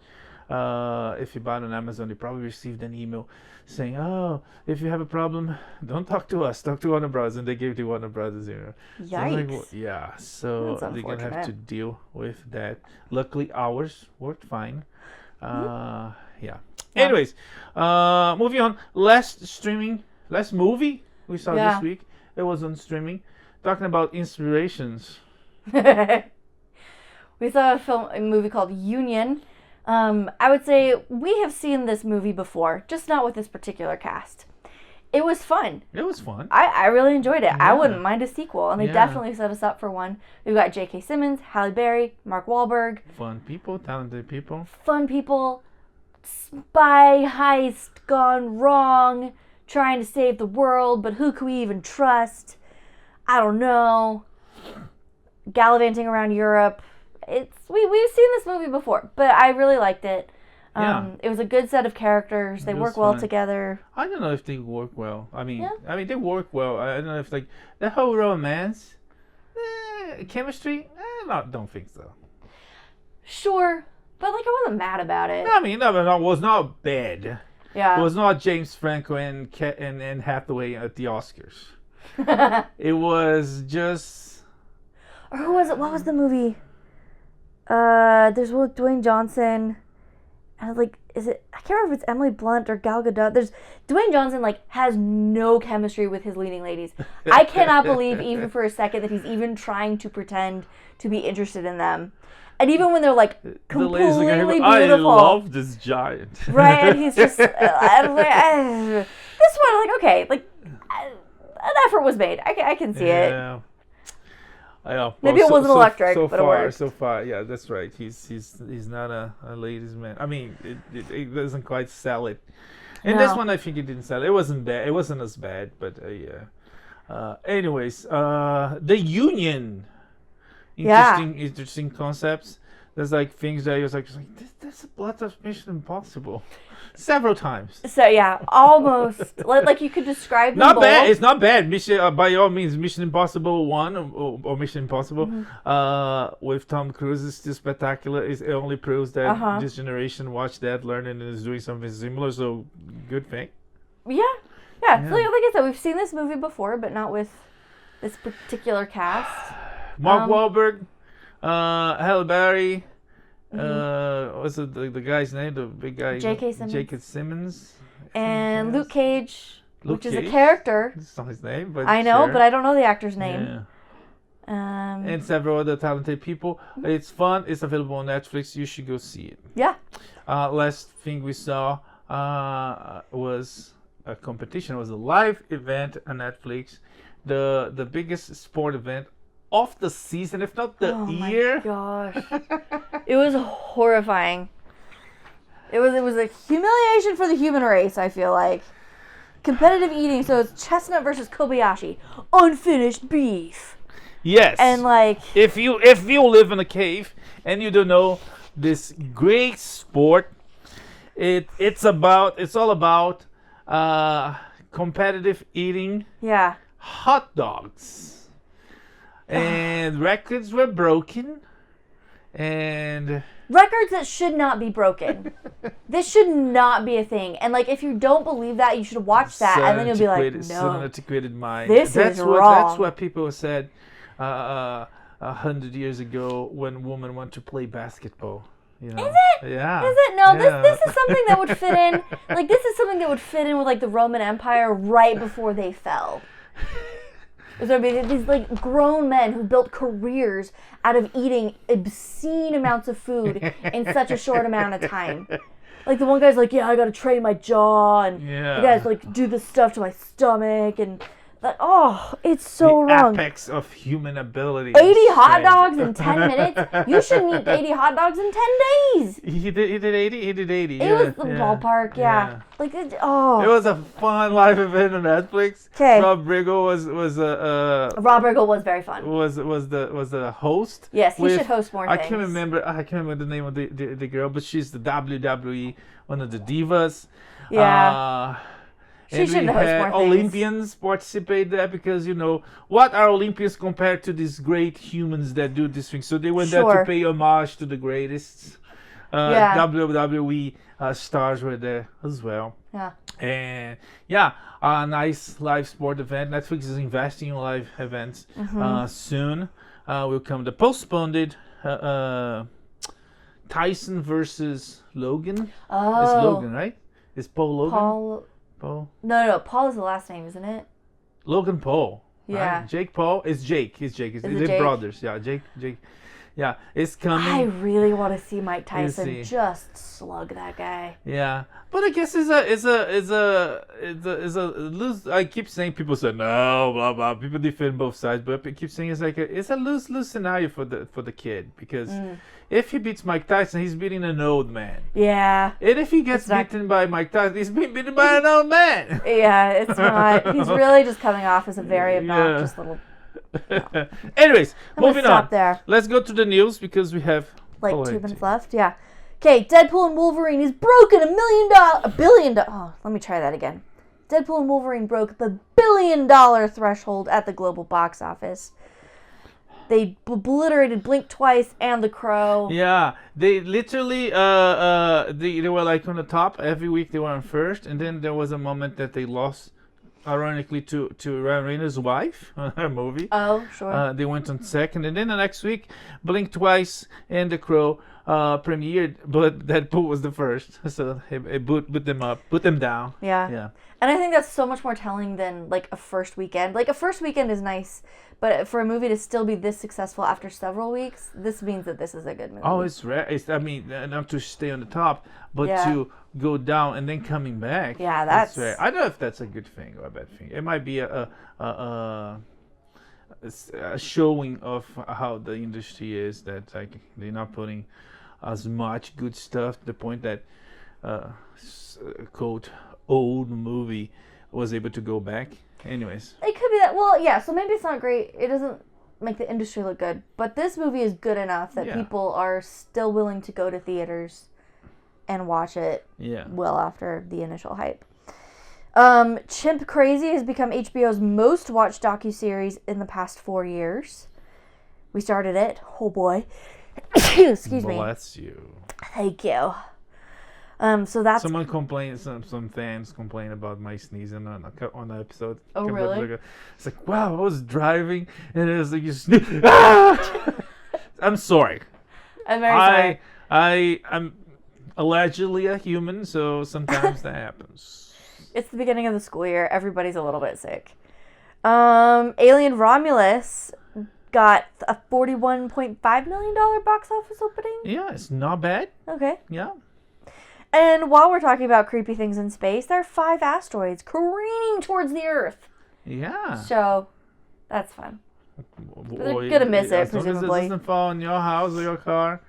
If you buy it on Amazon, you probably received an email saying, "Oh, if you have a problem, don't talk to us, talk to Warner Brothers," and they gave the Warner Brothers. Yikes! So they're gonna have to deal with that. Luckily, ours worked fine. Anyways, moving on. Last movie we saw this week. It was on streaming. Talking about inspirations. We saw a movie called Union. I would say we have seen this movie before, just not with this particular cast. It was fun. I really enjoyed it. Yeah. I wouldn't mind a sequel, and they definitely set us up for one. We've got J.K. Simmons, Halle Berry, Mark Wahlberg. Fun people, talented people. Spy heist gone wrong, trying to save the world, but who can we even trust? I don't know. Gallivanting around Europe. We've seen this movie before, but I really liked it. It was a good set of characters. They work well together. I don't know if they work well. I mean, they work well. I don't know if like the whole romance, chemistry. Don't think so. Sure, but like I wasn't mad about it. I mean, no, it was not bad. Yeah, it was not James Franco and Hathaway at the Oscars. It was just. Or who was it? What was the movie? There's one with Dwayne Johnson. And I can't remember if it's Emily Blunt or Gal Gadot. Dwayne Johnson has no chemistry with his leading ladies. I cannot believe even for a second that he's even trying to pretend to be interested in them. And even when they're completely beautiful. I love this giant. Right, and he's just this one, okay, an effort was made. I can see it. Maybe it wasn't electric, but it worked. So far, yeah, that's right. He's not a ladies' man. I mean, it doesn't quite sell it. And this one, I think it didn't sell it. It wasn't bad. It wasn't as bad, but anyways, the Union. Interesting concepts. There's things that I was there's a lot of Mission Impossible. Several times. So yeah, almost you could describe them not both. Bad. It's not bad. Mission by all means, Mission Impossible 1 or Mission Impossible with Tom Cruise is still spectacular. It only proves that this generation watched that, learned, and is doing something similar. So good thing. Yeah. So like I said, we've seen this movie before, but not with this particular cast. Mark Wahlberg, Halle Berry. What's the guy's name? The big guy. J.K. Simmons. J.K. Simmons. And Luke Cage, which is a character. That's not his name, but I know, but I don't know the actor's name. Yeah. And several other talented people. It's fun. It's available on Netflix. You should go see it. Yeah. Last thing we saw was a competition. It was a live event on Netflix. The biggest sport event of the season, if not the year. Oh my gosh. It was horrifying. It was a humiliation for the human race, I feel like. Competitive eating, so it's chestnut versus Kobayashi. Unfinished beef. Yes. And like, if you live in a cave and you don't know this great sport, it's all about competitive eating. Yeah. Hot dogs. And records were broken. And records that should not be broken. This should not be a thing. And like, if you don't believe that, you should watch that, and then you'll be like, no, so an antiquated mind. This is wrong. That's what people said 100 years ago when women want to play basketball. You know? Is it? Yeah. Is it? No, Yeah. this is something that would fit in. Like, this is something that would fit in with like the Roman Empire right before they fell. So these like grown men who built careers out of eating obscene amounts of food in such a short amount of time. Like the one guy's like, yeah, I gotta train my jaw, and the guy's like, do this stuff to my stomach, and like, oh, it's so wrong. The apex of human ability. 80 hot dogs in 10 minutes? You shouldn't eat 80 hot dogs in 10 days. He did 80? He did 80. It was the ballpark, yeah. Like, It was a fun live event on Netflix. Okay. Rob Riggle was Rob Riggle was very fun. Was the host. Yes, he should host more things. I can't remember the name of the girl, but she's the WWE, one of the divas. Yeah. She should host more things. Olympians participate there because, you know, what are Olympians compared to these great humans that do this thing? So they went there to pay homage to the greatest. WWE stars were there as well. Yeah. And a nice live sport event. Netflix is investing in live events soon. Will come the postponed Tyson versus Logan. Oh. It's Logan, right? It's Paul Logan? Paul. No. Paul is the last name, isn't it? Logan Paul. Yeah. Right? Jake Paul. It's Jake. They're Jake? brothers. Yeah, Jake. Yeah, it's coming. I really want to see Mike Tyson just slug that guy. Yeah, but I guess it's a loose. I keep saying, people say no, blah blah. People defend both sides, but I keep saying it's a loose scenario for the kid, because if he beats Mike Tyson, he's beating an old man. Yeah. And if he gets beaten by Mike Tyson, he's being beaten by an old man. Yeah, it's not. He's really just coming off as a very obnoxious little. No. Anyways, moving on. There. Let's go to the news because we have like 2 minutes left. Yeah. Okay, Deadpool and Wolverine has broken $1 billion. Oh, let me try that again. Deadpool and Wolverine broke the $1 billion threshold at the global box office. They obliterated Blink Twice and The Crow. Yeah, they literally they were like on the top every week. They were on first, and then there was a moment that they lost. Ironically, to Ryan Reynolds' wife, her movie. Oh, sure. They went on second, and then the next week, Blink Twice and The Crow premiered, but Deadpool was the first, so it put them down. Yeah. And I think that's so much more telling than like a first weekend. Like a first weekend is nice, but for a movie to still be this successful after several weeks, this means that this is a good movie. Oh, it's rare. I mean, not to stay on the top, but to go down and then coming back. Yeah, that's rare. I don't know if that's a good thing or a bad thing. It might be a showing of how the industry is, that like they're not putting as much good stuff to the point that quote old movie was able to go back. Anyways, it could be that. Well, yeah, so maybe it's not great. It doesn't make the industry look good, but this movie is good enough that people are still willing to go to theaters and watch it well after the initial hype. Chimp Crazy has become HBO's most watched docuseries in the past 4 years. We started it. Oh boy. Excuse me. Bless you. Thank you. So that's someone complained. Some fans complained about my sneezing on the episode. Oh really? It's like, wow, I was driving and it was like you sneeze. I'm sorry. I'm very sorry. I'm allegedly a human, so sometimes that happens. It's the beginning of the school year. Everybody's a little bit sick. Alien Romulus got a $41.5 million box office opening. Yeah, it's not bad. Okay. Yeah. And while we're talking about creepy things in space, there are 5 asteroids careening towards the Earth. Yeah. So, that's fun. They're gonna miss it, as long as it presumably. doesn't fall on your house or your car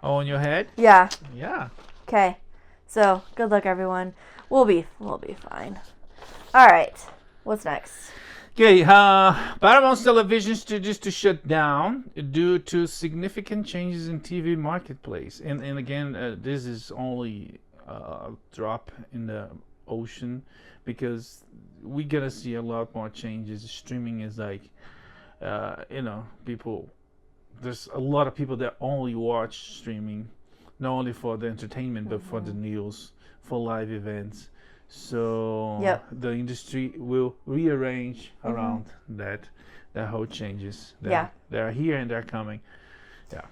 or on your head. Yeah. Yeah. Okay. So good luck, everyone. We'll be fine. All right. What's next? Okay, Paramount's television studios to shut down due to significant changes in TV marketplace. And again, this is only a drop in the ocean because we're gonna see a lot more changes. Streaming is like, people. There's a lot of people that only watch streaming, not only for the entertainment but for the news, for live events. So the industry will rearrange around that whole changes. They're here and they're coming. Yeah.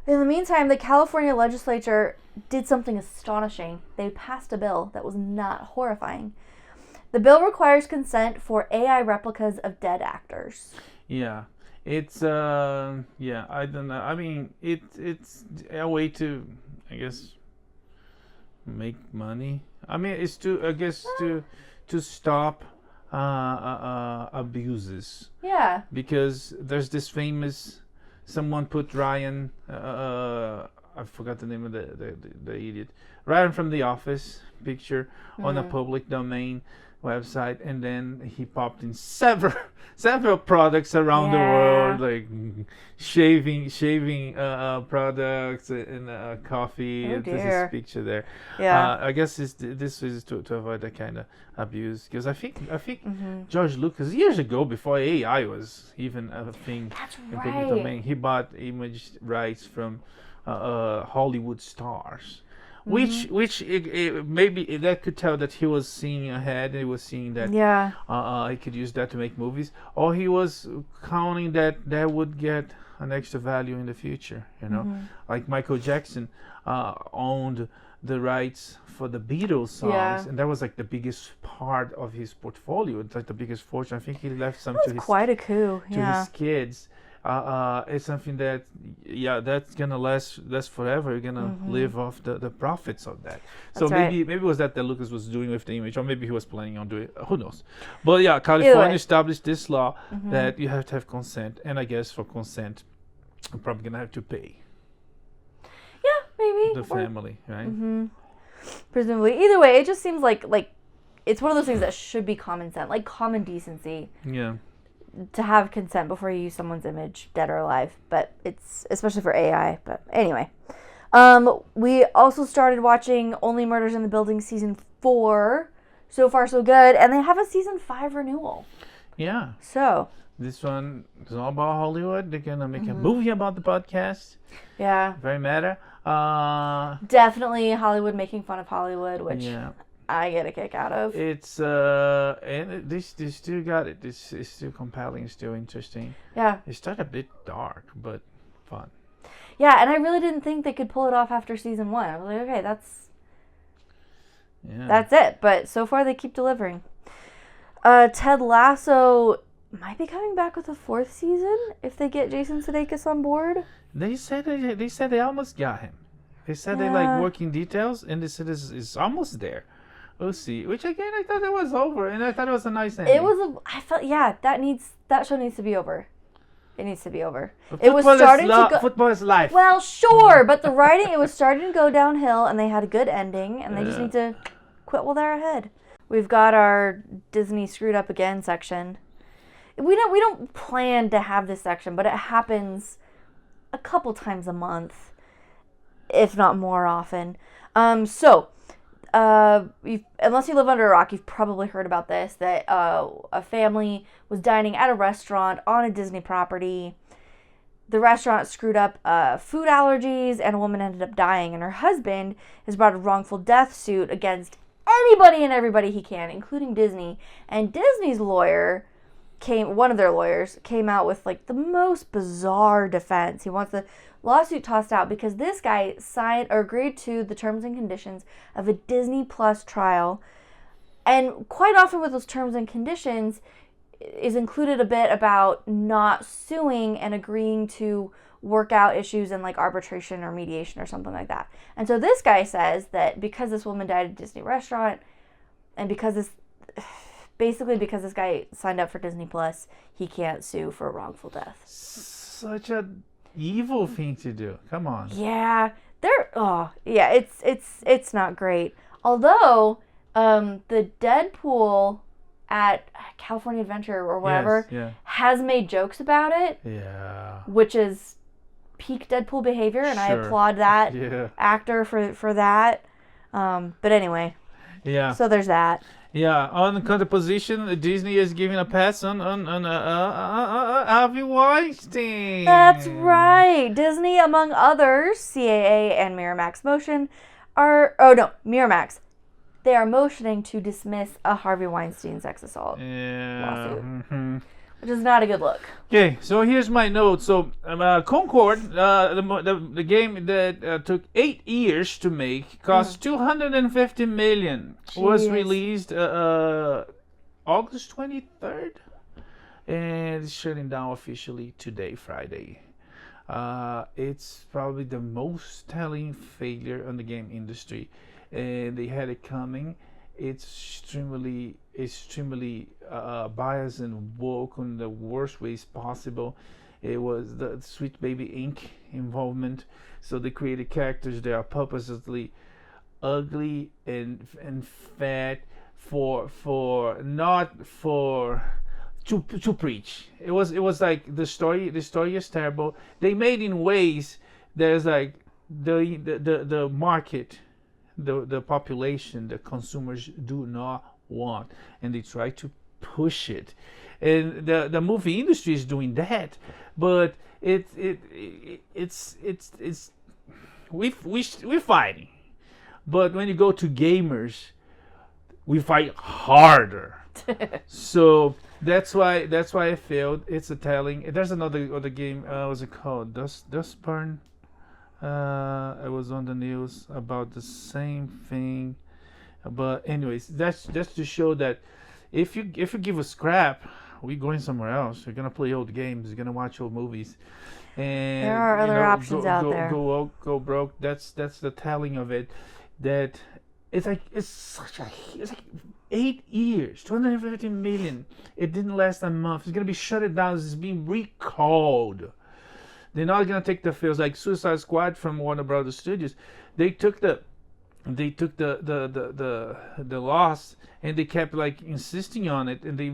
In the meantime, the California legislature did something astonishing. They passed a bill that was not horrifying. The bill requires consent for AI replicas of dead actors. Yeah. It's I don't know. I mean, it's a way to, I guess, make money. I mean, it's to stop abuses. Yeah. Because there's this famous, someone put Ryan, I forgot the name of the idiot, Ryan from The Office picture on a public domain website, and then he popped in several products around the world, like shaving products and coffee. Oh, There's this picture there. Yeah. I guess this is to avoid that kind of abuse, because I think George Lucas, years ago, before AI was even a thing in public domain, he bought image rights from Hollywood stars. Which maybe that could tell that he was seeing ahead. He was seeing that he could use that to make movies, or he was counting that would get an extra value in the future. Like Michael Jackson owned the rights for the Beatles songs, and that was like the biggest part of his portfolio. It's like the biggest fortune. I think he left some to his quite a coup. to his kids. It's something that that's gonna last forever. You're gonna live off the profits of that. So maybe it was that Lucas was doing with the image, or maybe he was planning on doing it. Who knows? But California established this law that you have to have consent, and I guess for consent, I'm probably gonna have to pay. Yeah, maybe the family, right? Presumably. Either way, it just seems like it's one of those things that should be common sense, like common decency. Yeah. To have consent before you use someone's image, dead or alive, but it's especially for AI. But anyway, we also started watching Only Murders in the Building season 4. So far, so good, and they have a season 5 renewal. Yeah. So this one is all about Hollywood. They're gonna make a movie about the podcast. Yeah. Very meta. Definitely Hollywood making fun of Hollywood, which I get a kick out of. It's and this still got it. This is still compelling, it's still interesting. Yeah. It started a bit dark, but fun. Yeah, and I really didn't think they could pull it off after season 1. I was like, okay, that's it. But so far they keep delivering. Ted Lasso might be coming back with a 4th season if they get Jason Sudeikis on board. They said they almost got him. They said they like working details, and they said it's almost there. We'll see. Which again, I thought it was over, and I thought it was a nice ending. That show needs to be over. It needs to be over. It was starting to go. Football is life. Well, sure, but the writing, it was starting to go downhill, and they had a good ending, and they just need to quit while they're ahead. We've got our Disney screwed up again section. We don't plan to have this section, but it happens a couple times a month, if not more often. Unless you live under a rock, you've probably heard about this, that a family was dining at a restaurant on a Disney property. The restaurant screwed up food allergies, and a woman ended up dying, and her husband has brought a wrongful death suit against anybody and everybody he can, including Disney. And Disney's one of their lawyers came out with like the most bizarre defense. He wants the lawsuit tossed out because this guy signed or agreed to the terms and conditions of a Disney Plus trial. And quite often with those terms and conditions is included a bit about not suing and agreeing to work out issues in like arbitration or mediation or something like that. And so this guy says that because this woman died at a Disney restaurant, and because this basically because this guy signed up for Disney Plus, he can't sue for a wrongful death. Such a evil thing to do. Come on. Yeah, it's not great. Although, the Deadpool at California Adventure or whatever has made jokes about it. Yeah. Which is peak Deadpool behavior, and I Sure. applaud that actor for that. But anyway. Yeah. So there's that. Yeah. On contraposition, Disney is giving a pass on Harvey Weinstein. That's right. Disney, among others, CAA and Miramax Motion Miramax. They are motioning to dismiss a Harvey Weinstein sex assault lawsuit, which is not a good look. Okay, so here's my note. So Concord, the game that took 8 years to make, cost $250 million. Was released August 23rd, and it's shutting down officially today, Friday. It's probably the most telling failure on the game industry. And they had it coming. It's extremely biased and woke in the worst ways possible. It was the Sweet Baby Inc. involvement. So they created characters that are purposely ugly and fat to preach. It was like the story is terrible. They made in ways there's like the market. The population, the consumers do not want, and they try to push it, and the movie industry is doing that, but we're fighting, but when you go to gamers, we fight harder. So that's why I failed. It's a telling. There's another game. What's it called? Burton. It was on the news about the same thing, but anyways, that's to show that if you give us crap, we're going somewhere else. We're gonna play old games. We're gonna watch old movies, and there are other options out there. Go broke. That's the telling of it. That it's like 8 years, 250 million. It didn't last a month. It's gonna be shut down. It's being recalled. They're not gonna take the fields like Suicide Squad from Warner Brothers Studios. They took the loss, and they kept like insisting on it, and they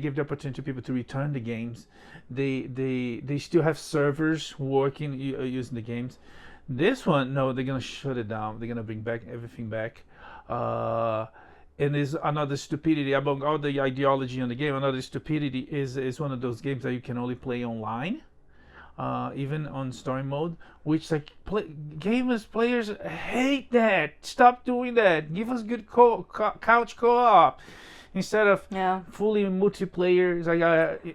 give the opportunity to people to return the games. They still have servers working using the games. This one, no, they're gonna shut it down. They're gonna bring back everything back. And there's another stupidity among all the ideology on the game. Another stupidity is one of those games that you can only play online. Even on story mode, which like players hate that. Stop doing that. Give us good couch co-op instead of fully multiplayer.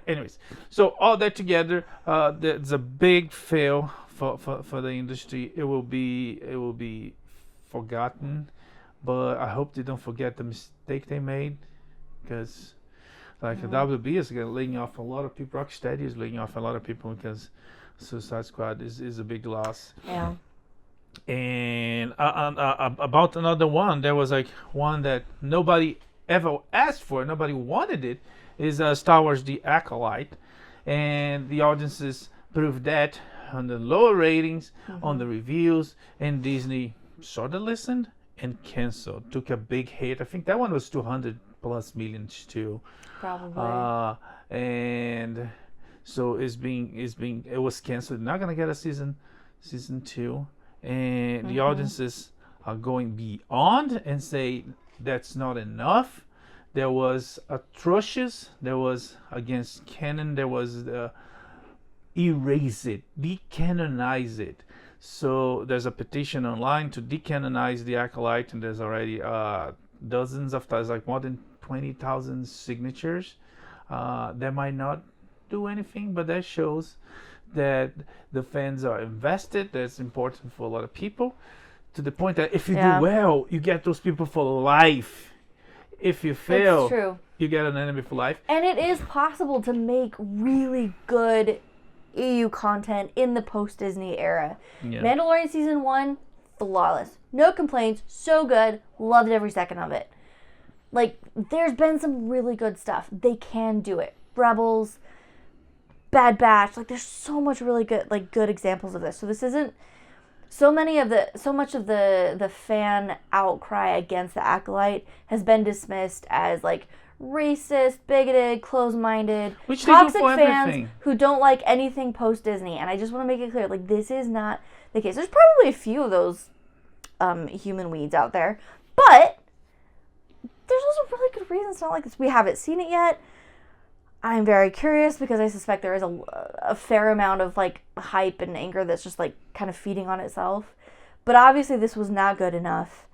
Anyways, so all that together, there's a big fail for the industry. It will be forgotten, but I hope they don't forget the mistake they made, because like the WB is laying off a lot of people. Rocksteady is laying off a lot of people because Suicide Squad is a big loss. Yeah. And about another one, there was like one that nobody ever asked for, nobody wanted it, is Star Wars: The Acolyte, and the audiences proved that on the lower ratings, on the reviews, and Disney sort of listened and canceled. Took a big hit. I think that one was 200+ million too. Probably. And so it was canceled. Not gonna get a season 2, and the audiences are going beyond and say that's not enough. There was atrocious. There was against canon. There was erase it, decanonize it. So there's a petition online to decanonize the Acolyte, and there's already dozens of like more than 20,000 signatures. That might not do anything, but that shows that the fans are invested. That's important for a lot of people, to the point that if you do well, you get those people for life. If you fail, you get an enemy for life. And it is possible to make really good EU content in the post-Disney era. Mandalorian Season 1, flawless. No complaints, so good, loved every second of it. Like, there's been some really good stuff. They can do it. Rebels, Bad Batch, like, there's so much really good, like, good examples of this. So this isn't, so much of the fan outcry against the Acolyte has been dismissed as, like, racist, bigoted, closed-minded, Which toxic they do for fans everything. who don't like anything post-Disney. And I just want to make it clear, like, this is not the case. There's probably a few of those human weeds out there, but there's also really good reasons not like this. We haven't seen it yet. I'm very curious because I suspect there is a fair amount of, like, hype and anger that's just, like, kind of feeding on itself. But obviously this was not good enough.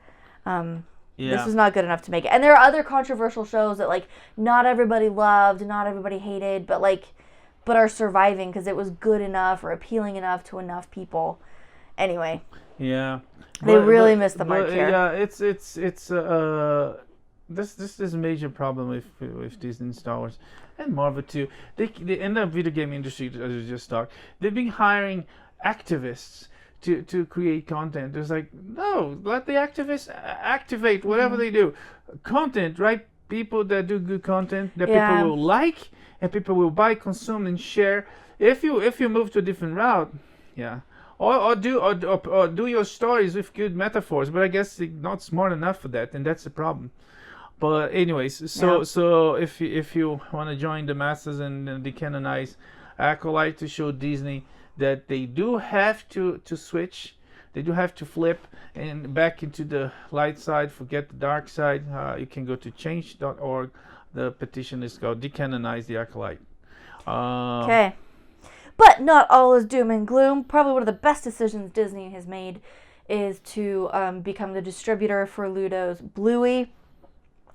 This was not good enough to make it. And there are other controversial shows that, like, not everybody loved, not everybody hated, but are surviving because it was good enough or appealing enough to enough people. Anyway. Yeah. They really missed the mark here. Yeah, it's this is a major problem with Disney and Star Wars and Marvel too. They in the video game industry, as we just talked, they've been hiring activists to create content. It's like, no, let the activists activate whatever they do. Content, right? People that do good content that people will like and people will buy, consume, and share. If you move to a different route, or do your stories with good metaphors, but I guess they're not smart enough for that, and that's the problem. But anyways, so if you want to join the masses and decanonize Acolyte to show Disney that they do have to switch, they do have to flip and back into the light side, forget the dark side, you can go to change.org. The petition is called Decanonize the Acolyte. Okay. But not all is doom and gloom. Probably one of the best decisions Disney has made is to become the distributor for Ludo's Bluey.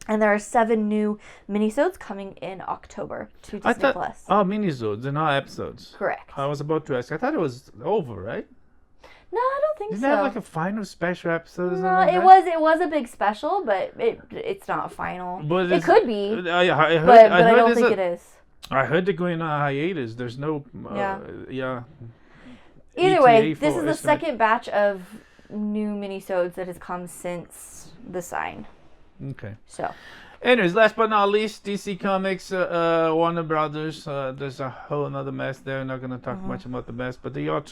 And there are 7 new minisodes coming in October to Disney+. Minisodes, they're not episodes. Correct. I was about to ask. I thought it was over, right? No, I don't think Didn't so. they have like a final special episode or something No, like it was a big special, but it's not final. But it could be, but I don't think it is. I heard they're going on hiatus. There's no... Either way, this is the second batch of new minisodes that has come since the sign. Okay. So, anyways, last but not least, DC Comics, Warner Brothers. There's a whole another mess there. I'm not gonna talk much about the mess, but they are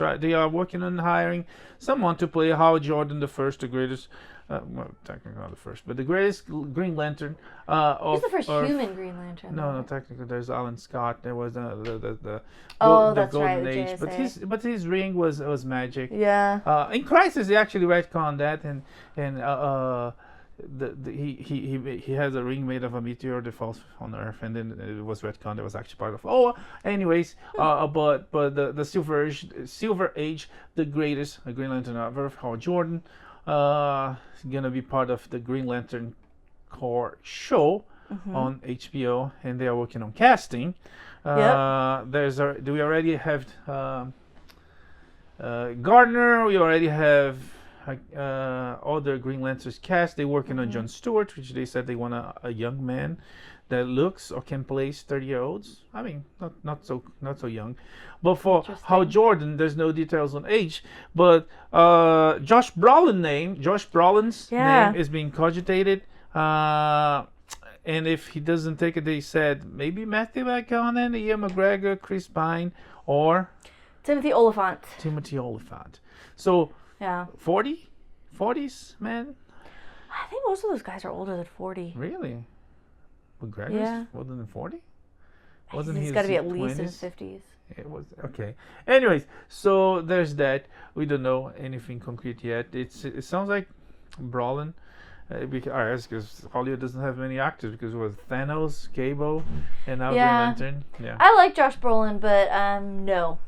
working on hiring someone to play Hal Jordan, the greatest. Well, technically not the first, but the greatest Green Lantern. He's the first human Green Lantern. No, technically there's Alan Scott. There was the that's Golden right, Age, JSA. but his ring was magic. Yeah. In Crisis, they actually retconned that, and he has a ring made of a meteor that falls on Earth, and then it was retconned. It was actually part of. Anyways, but the Silver Age, the greatest Green Lantern ever, Hal Jordan, gonna be part of the Green Lantern Corps show on HBO, and they are working on casting. Do we already have Gardner? We already have other Green Lanterns cast. They're working on Jon Stewart, which they said they want a young man that looks or can place 30-year-olds. I mean, not so young. But for Hal Jordan, there's no details on age. But Josh Brolin's name is being cogitated. And if he doesn't take it, they said maybe Matthew McConaughey, Ian McGregor, Chris Pine, or Timothy Oliphant. So, yeah. 40s, man? I think most of those guys are older than 40. Really? McGregor's older than 40? He's got to be at least in his 50s. It was okay. Anyways, so there's that. We don't know anything concrete yet. It sounds like Brolin. Because Hollywood doesn't have many actors because it was Thanos, Cable, and now Green Lantern. Yeah. I like Josh Brolin, but no.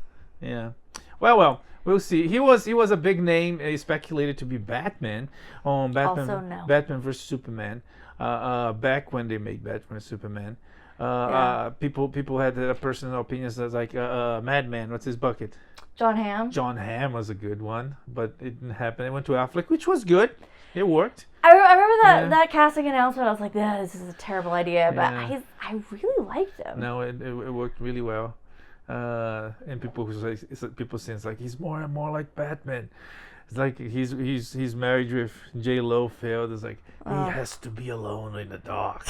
Yeah. Well, we'll see. He was a big name. He's speculated to be Batman on Batman. Also no. Batman vs Superman. Back when they made Batman vs Superman. People had their personal opinions as like Madman. What's his bucket? John Hamm. John Hamm was a good one, but it didn't happen. It went to Affleck, which was good. It worked. I remember that casting announcement. I was like, this is a terrible idea, but I really liked him. No, it worked really well. And people saying it's like he's more and more like Batman. It's like he's married with J-Lo failed. It's like he has to be alone in the dark.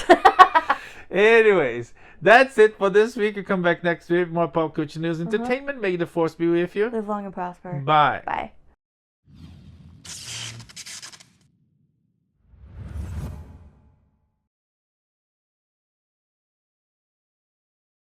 Anyways, that's it for this week. We'll come back next week. More pop culture news, entertainment. May the force be with you. Live long and prosper. Bye. Bye.